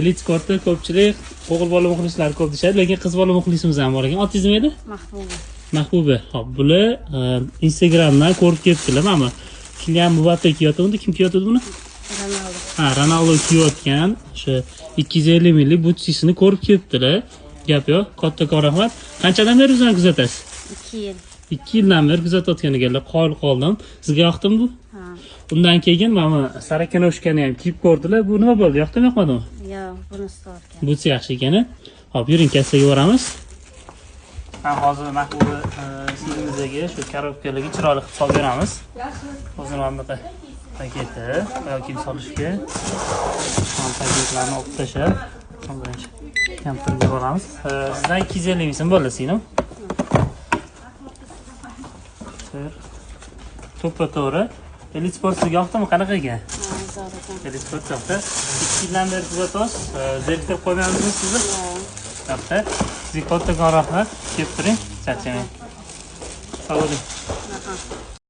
Elite Sportda ko'pchilik o'g'il bola muxlislar ko'p deyishadi, lekin qiz bola muxlisimiz ham bor ekan. Otingiz nima edi? Mahbuba. Mahbuba. Xo'p, bular Instagramdan ko'rib kelibdilar. Mana Kylian Mbappe kiyotgandi. Kim kiyotdi buni? Ronaldo. Ha, Ronaldo kiyotgan o'sha 250 millik butsisini ko'rib kelibdilar. Gap yo'q. Kattakon rahmat. Qanchadan beri o'zini kuzatasiz? 2 yil. 2 yildan beri kuzatayotgan ekanlar. Qoyil qoldim. Sizga yoqdimi bu? Ha. Undan keyin mana sarakanoshkani ham kiyib ko'rdilar. Bu nima bo'ldi? Yoqdimi, yoqmadimi? Yo'q, bunisi to'g'ri. Butsi yaxshi ekan. Hop, yuring kassaga boramiz. Ha, hozir Mahbuba singlimizdagi shu korobkalarga chiroyli qilib solib beramiz. Hozir mana bunaqa paketi yoki solishga mana paketlarni olib tashlab, birinchi kampirga boramiz. Sizdan 250 ming so'm bo'ldi, singlim. To'ppa-to'g'ri. Elite Sport sizga yoqdimi? Qanaqa ekan? Elite Sport yoqdi. 2 yildan beri kuzatasiz. Zeriktirib qo'ymaymizmi sizni? Yoqdi. Sizga kattakon rahmat. Kelib turing, charchamang. Sog' bo'ling.